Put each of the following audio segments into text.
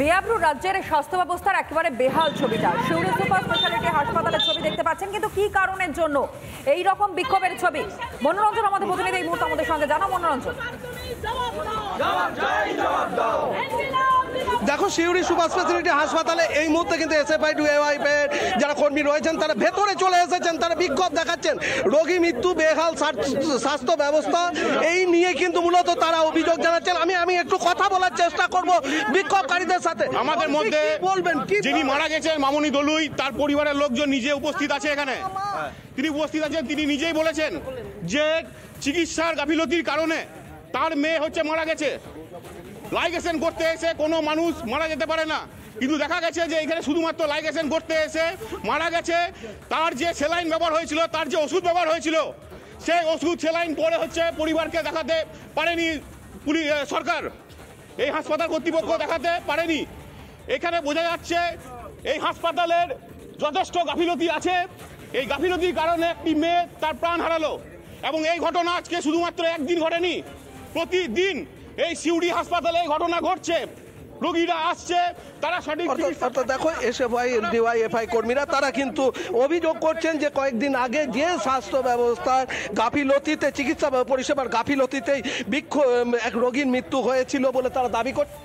বেআব্রু রাজ্যের স্বাস্থ্য ব্যবস্থার একেবারে বেহাল ছবিটা সিউড়ি সুপার স্পেশালিটি হাসপাতালের ছবি দেখতে পাচ্ছেন, কিন্তু কি কারণের জন্য এই রকম বিক্ষোভের ছবি? মনোরঞ্জন আমাদের প্রতিনিধি এই মুহূর্তে আমাদের সঙ্গে, জানাও মনোরঞ্জন। দেখো, সিউড়ি সুপার স্পেশালিটি হাসপাতালে এই মুহূর্তে কিন্তু এসএফআই ডিওয়াইএফ এর যারা কর্মী রয়েছেন তারা ভেতরে চলে এসেছেন, তারা বিক্ষোভ দেখাচ্ছেন। রোগী মৃত্যু, বেহাল স্বাস্থ্য ব্যবস্থা, এই নিয়ে কিন্তু মূলত তারা অভিযোগ জানাচ্ছেন। আমি একটু কথা বলার চেষ্টা করব বিক্ষোভকারীদের সাথে। আমাদের মধ্যে বলবেন যিনি মারা গেছেন মামনি দলুই, তার পরিবারের লোকজন নিজে উপস্থিত আছে এখানে। তিনি উপস্থিত আছেন, তিনি নিজেই বলেছেন যে চিকিৎসার গাফিলতির কারণে তার মেয়ে মারা গেছে। লাইগেশন করতে এসে কোনো মানুষ মারা যেতে পারে না, কিন্তু দেখা গেছে যে এখানে শুধুমাত্র লাইগেশন করতে এসে মারা গেছে। তার যে স্যালাইন ব্যবহার হয়েছিল, তার যে ওষুধ ব্যবহার হয়েছিল, সেই ওষুধ স্যালাইন পরে পরিবারকে দেখাতে পারেনি সরকার, এই হাসপাতাল কর্তৃপক্ষ দেখাতে পারেনি। এখানে বোঝা যাচ্ছে এই হাসপাতালের যথেষ্ট গাফিলতি আছে। এই গাফিলতির কারণে একটি মেয়ে তার প্রাণ হারালো, এবং এই ঘটনা আজকে শুধুমাত্র একদিন ঘটেনি, প্রতিদিন এই সিউড়ি হাসপাতালে ঘটনা ঘটছে। রোগীরা আসছে, তারা সঠিক দেখো, এসএফআই ডিওয়াইএফআই কর্মীরা তারা কিন্তু অভিযোগ করছেন যে কয়েকদিন আগে যে স্বাস্থ্য ব্যবস্থার গাফিলতিতে, চিকিৎসা পরিষেবার গাফিলতিতেই এক রোগীর মৃত্যু হয়েছিল বলে তারা দাবি করছেন।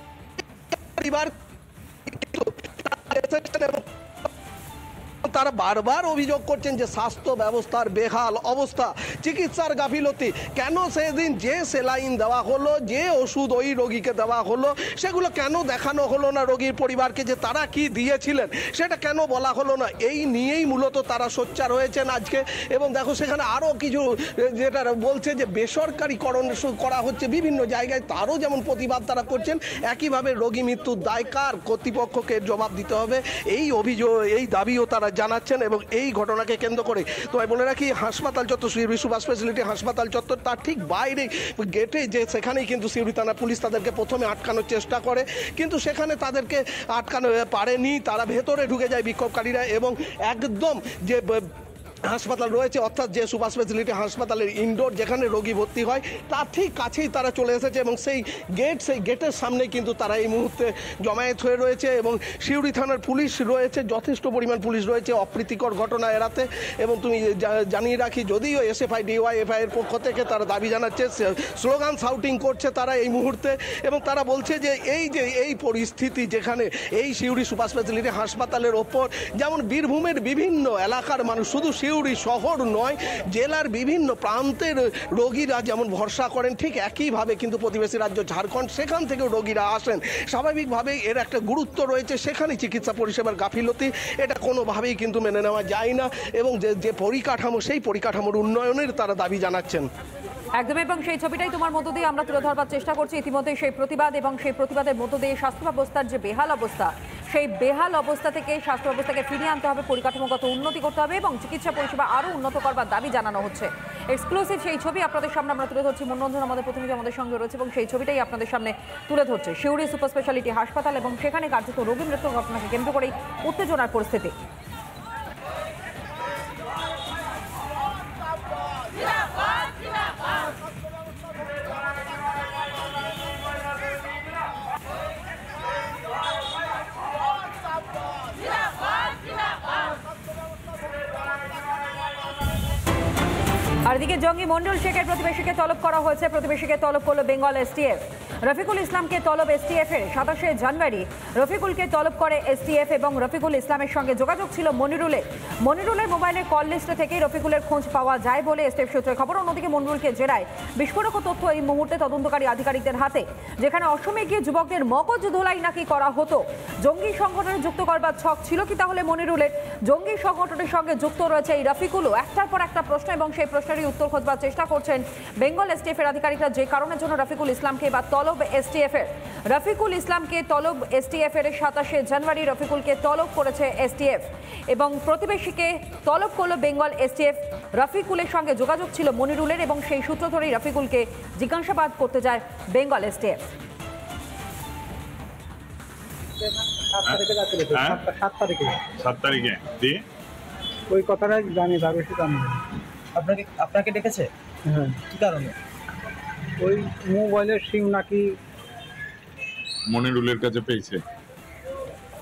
তারা বারবার অভিযোগ করছেন যে স্বাস্থ্য ব্যবস্থার বেহাল অবস্থা, চিকিৎসার গাফিলতি। কেন সেদিন যে সেলাইন দেওয়া হলো, যে ওষুধ ওই রোগীকে দেওয়া হলো, সেগুলো কেন দেখানো হলো না রোগীর পরিবারকে যে তারা কি দিয়েছিলেন, সেটা কেন বলা হলো না? এই নিয়েই মূলত তারা সোচ্চার হয়েছেন আজকে। এবং দেখো, সেখানে আরও কিছু যেটা বলছে যে বেসরকারিকরণ করা হচ্ছে বিভিন্ন জায়গায়, তারও যেমন প্রতিবাদ তারা করছেন। একইভাবে রোগী মৃত্যুর দায় কার, কর্তৃপক্ষকে জবাব দিতে হবে, এই অভিযোগ, এই দাবিও তারা জানাচ্ছেন। এবং এই ঘটনাকে কেন্দ্র করে তোমায় বলে রাখি, হাসপাতাল চত্বর, সিউড়ি সুপার স্পেশালিটি হাসপাতাল চত্বর, তার ঠিক বাইরে গেটে যে সেখানেই কিন্তু সিউড়ি থানা পুলিশ তাদেরকে প্রথমে আটকানোর চেষ্টা করে, কিন্তু সেখানে তাদেরকে আটকানো পারেনি। তারা ভেতরে ঢুকে যায় বিক্ষোভকারীরা, এবং একদম যে হাসপাতাল রয়েছে, অর্থাৎ যে সুপার স্পেশালিটি হাসপাতালের ইনডোর যেখানে রোগী ভর্তি হয়, তার ঠিক কাছেই তারা চলে এসেছে। এবং সেই গেটের সামনে কিন্তু তারা এই মুহূর্তে জমায়েত হয়ে রয়েছে। এবং সিউড়ি থানার পুলিশ রয়েছে, যথেষ্ট পরিমাণ পুলিশ রয়েছে অপ্রীতিকর ঘটনা এড়াতে। এবং তুমি জানিয়ে রাখি, যদিও এসএফআই ডিওয়াইএফআই এর পক্ষ থেকে তারা দাবি জানাচ্ছে, স্লোগান শাউটিং করছে তারা এই মুহূর্তে, এবং তারা বলছে যে এই পরিস্থিতি যেখানে এই সিউড়ি সুপার স্পেশালিটি হাসপাতালের ওপর, যেমন বীরভূমের বিভিন্ন এলাকার মানুষ, শুধু সিউড়ি শহর নয়, জেলার বিভিন্ন প্রান্তের রোগীরা যেমন ভরসা করেন, ঠিক একইভাবে কিন্তু প্রতিবেশী রাজ্য ঝাড়খণ্ড, সেখান থেকেও রোগীরা আসেন। স্বাভাবিকভাবেই এর একটা গুরুত্ব রয়েছে, সেখানে চিকিৎসা পরিষেবার গাফিলতি, এটা কোনোভাবেই কিন্তু মেনে নেওয়া যায় না। এবং যে পরিকাঠামো, সেই পরিকাঠামোর উন্নয়নের তারা দাবি জানাচ্ছেন। একদম, এবং সেই ছবিটাই তোমার মধ্য দিয়ে আমরা তুলে ধরবার চেষ্টা করছি। ইতিমধ্যে সেই প্রতিবাদ এবং সেই প্রতিবাদের মধ্য দিয়ে স্বাস্থ্য ব্যবস্থার যে বেহাল অবস্থা, সেই বেহাল অবস্থা থেকে স্বাস্থ্য ব্যবস্থাকে ফিরিয়ে আনতে হবে, পরিকাঠামোগত উন্নতি করতে হবে এবং চিকিৎসা পরিষেবা আরও উন্নত করবার দাবি জানানো হচ্ছে। এক্সক্লুসিভ সেই ছবি আপনাদের সামনে আমরা তুলে ধরছি। মনোরঞ্জন আমাদের প্রতিনিধি আমাদের সঙ্গে রয়েছে, এবং সেই ছবিটাই আপনাদের সামনে তুলে ধরছে সিউড়ি সুপার স্পেশালিটি হাসপাতাল, এবং সেখানে কার্যত রোগী মৃত্যুর ঘটনাকে কেন্দ্র করেই উত্তেজনার পরিস্থিতি। আর এদিকে জঙ্গি মন্ডল শেখের প্রতিবেশীকে তলব করা হয়েছে। প্রতিবেশীকে তলব করলো বেঙ্গল এসটিএফ। রফিকুল ইসলামকে তলব এসটিএফ এর। 27 জানুয়ারি রফিকুলকে তলব করে এসটিএফ, এবং রফিকুল ইসলামের সঙ্গে যোগাযোগ ছিল মনিরুলের মোবাইলের কল লিস্ট থেকেই রফিকুলের খোঁজ পাওয়া যায় বলে এসটিএফ সূত্রে খবর। অন্যদিকে মনিরুলকে জেরায় বিস্ফোরক তথ্য এই মুহূর্তে তদন্তকারী আধিকারিকদের হাতে, যেখানে অসমে গিয়ে যুবকদের মগজ ধোলাই নাকি করা হতো। জঙ্গি সংগঠনে যুক্ত করবার ছক ছিল কি তাহলে মনিরুলের? জঙ্গি সংগঠনের সঙ্গে যুক্ত রয়েছে এই রফিকুলও। একটার পর একটা প্রশ্ন, এবং সেই প্রশ্নেরই উত্তর খোঁজবার চেষ্টা করছেন বেঙ্গল এসটিএফ এর আধিকারিকরা। যে কারণের জন্য রফিকুল ইসলামকে বা তলব এসটিএফ এর, রফিকুল ইসলামকে তলব এসটিএফ এর। 27 জানুয়ারি রফিকুলকে তলব করেছে এসটিএফ, এবং প্রতিবেশীকে তলব করলো বেঙ্গল এসটিএফ। রফিকুলের সঙ্গে যোগাযোগ ছিল মনিরুলের, এবং সেই সূত্র ধরেই রফিকুলকে জিজ্ঞাসাবাদ করতে যায় বেঙ্গল এসটিএফ। 7 তারিখে ওই কথাটা জানি, তার বেশি জানি না। আপনাকে ডেকেছে? হ্যাঁ। কি কারণে? ওই মোবাইলের সিম নাকি মনিরুলের কাছে পেয়েছে।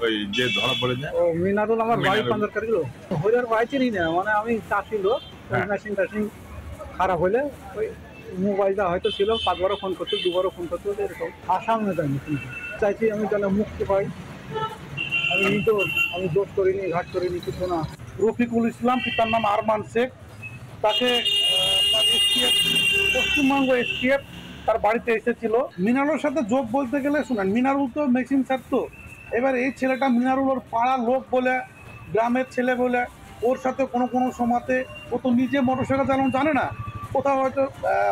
ওই যে ধরা পড়েছে ও মিনারুল আমার বাড়ি মিনারুল। পাঞ্জার কারিগুলো হইলার বাড়ি চিনি না, মানে আমি চাষি লোক, হ্যাঁ। মেশিন টেশিন খারাপ হলে ওই মোবাইলটা হয়তো ছিল, 5বারও ফোন করতো, 2বারও ফোন করতো, এরকম আসামে যায়নি। কিন্তু চাইছি আমি যেন মুক্তি পাই। আমি দোষ করিনি, ঘাট করিনি, কিছু না। রফিকুল ইসলাম, পিতার নাম আরমান শেখ, তাকে STF, পশ্চিমবঙ্গ STF তার বাড়িতে এসেছিল। মিনারুলের সাথে যোগ বলতে গেলে শুনেন, মিনারুল তো মেশিন ছাড়তো। এবার এই ছেলেটা মিনারুল ওর পাড়ার লোক বলে, গ্রামের ছেলে বলে, ওর সাথে কোনো সময়তে ও তো নিজে মোটরসাইকেল চালানো জানে না, কোথাও হয়তো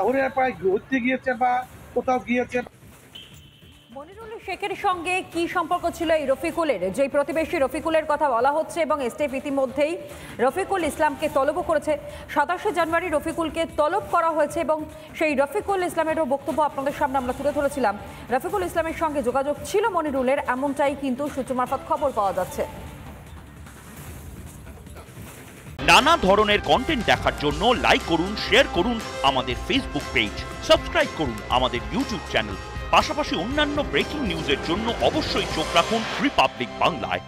হরিয়ার পাড়ায় ঘুরতে গিয়েছে বা কোথাও গিয়েছে। মনিরুল শেখের সঙ্গে কি সম্পর্ক ছিল এই রফিকুলের? যে প্রতিবেশী রফিকুলের কথা বলা হচ্ছে এবং এসটিএফ ইতিমধ্যেই রফিকুল ইসলামকে তলবও করেছে। 27শে জানুয়ারি রফিকুলকে তলব করা হয়েছে এবং সেই রফিকুল ইসলামেরও বক্তব্য আপনাদের সামনে আমরা তুলে ধরেছিলাম। রফিকুল ইসলামের সঙ্গে যোগাযোগ ছিল মনিরুলের, এমনটাই কিন্তু সূত্র মারফত খবর পাওয়া যাচ্ছে। নানা ধরনের কন্টেন্ট দেখার জন্য লাইক করুন, শেয়ার করুন আমাদের ফেসবুক পেজ, সাবস্ক্রাইব করুন আমাদের ইউটিউব চ্যানেল। পাশাপাশি অন্যান্য ব্রেকিং নিউজের জন্য অবশ্যই চোখ রাখুন রিপাবলিক বাংলায়।